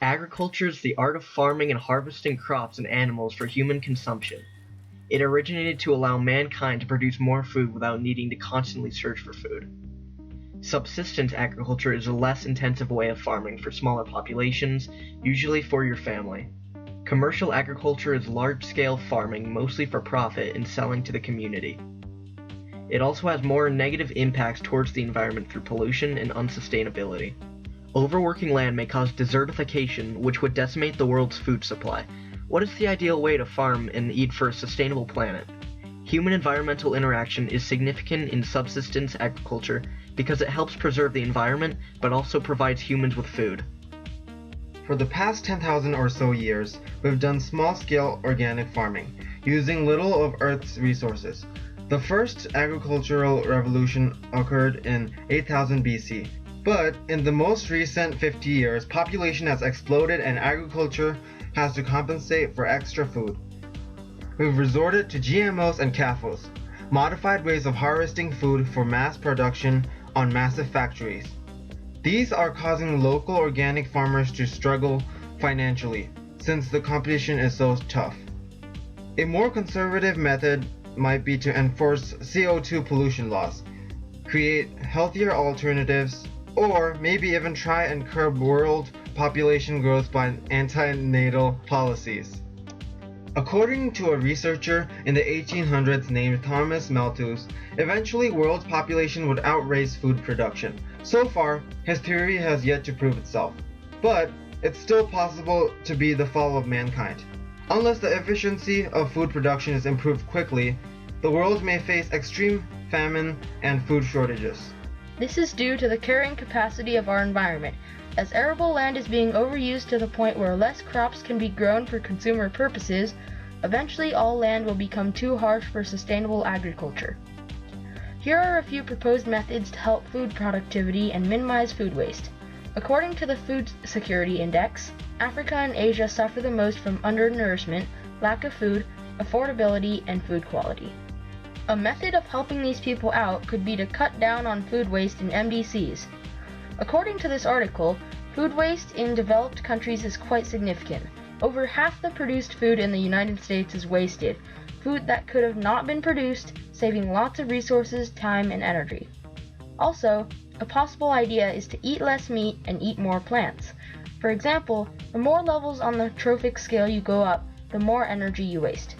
Agriculture is the art of farming and harvesting crops and animals for human consumption. It originated to allow mankind to produce more food without needing to constantly search for food. Subsistence agriculture is a less intensive way of farming for smaller populations, usually for your family. Commercial agriculture is large-scale farming mostly for profit and selling to the community. It also has more negative impacts towards the environment through pollution and unsustainability. Overworking land may cause desertification, which would decimate the world's food supply. What is the ideal way to farm and eat for a sustainable planet? Human environmental interaction is significant in subsistence agriculture because it helps preserve the environment but also provides humans with food. For the past 10,000 or so years, we've done small-scale organic farming, using little of Earth's resources. The first agricultural revolution occurred in 8000 BC, but in the most recent 50 years, population has exploded and agriculture has to compensate for extra food. We've resorted to GMOs and CAFOs, modified ways of harvesting food for mass production on massive factories. These are causing local organic farmers to struggle financially, since the competition is so tough. A more conservative method might be to enforce CO2 pollution laws, create healthier alternatives, or maybe even try and curb world population growth by anti-natal policies. According to a researcher in the 1800s named Thomas Malthus, eventually world population would outrace food production. So far, his theory has yet to prove itself, but it's still possible to be the fall of mankind. Unless the efficiency of food production is improved quickly, the world may face extreme famine and food shortages. This is due to the carrying capacity of our environment, as arable land is being overused to the point where less crops can be grown for consumer purposes. Eventually all land will become too harsh for sustainable agriculture. Here are a few proposed methods to help food productivity and minimize food waste. According to the Food Security Index, Africa and Asia suffer the most from undernourishment, lack of food, affordability, and food quality. A method of helping these people out could be to cut down on food waste in MDCs. According to this article, food waste in developed countries is quite significant. Over half the produced food in the United States is wasted, food that could have not been produced, saving lots of resources, time, and energy. Also, a possible idea is to eat less meat and eat more plants. For example, the more levels on the trophic scale you go up, the more energy you waste.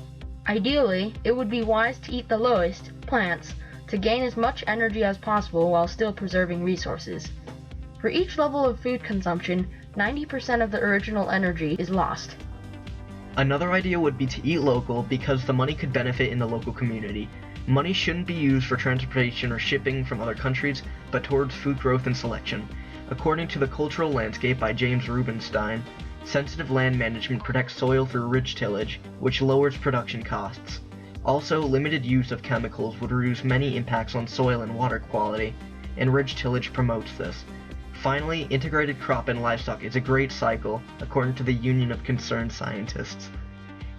Ideally, it would be wise to eat the lowest, plants, to gain as much energy as possible while still preserving resources. For each level of food consumption, 90% of the original energy is lost. Another idea would be to eat local because the money could benefit in the local community. Money shouldn't be used for transportation or shipping from other countries, but towards food growth and selection. According to The Cultural Landscape by James Rubenstein, sensitive land management protects soil through ridge tillage, which lowers production costs. Also, limited use of chemicals would reduce many impacts on soil and water quality, and ridge tillage promotes this. Finally, integrated crop and livestock is a great cycle, according to the Union of Concerned Scientists.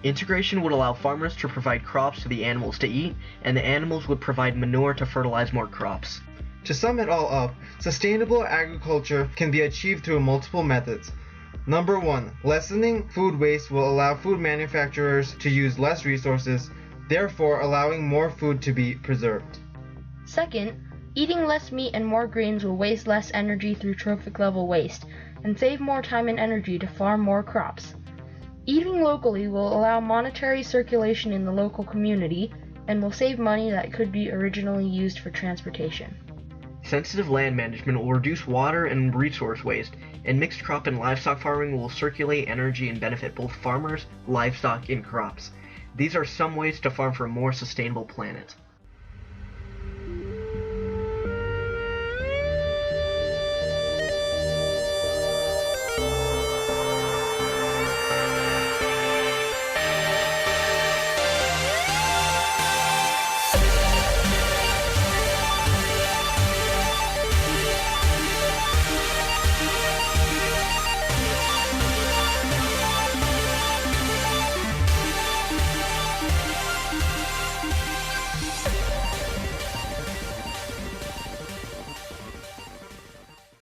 Integration would allow farmers to provide crops to the animals to eat, and the animals would provide manure to fertilize more crops. To sum it all up, sustainable agriculture can be achieved through multiple methods. Number 1, lessening food waste will allow food manufacturers to use less resources, therefore allowing more food to be preserved. Second, eating less meat and more greens will waste less energy through trophic level waste, and save more time and energy to farm more crops. Eating locally will allow monetary circulation in the local community, and will save money that could be originally used for transportation. Sensitive land management will reduce water and resource waste, and mixed crop and livestock farming will circulate energy and benefit both farmers, livestock, and crops. These are some ways to farm for a more sustainable planet.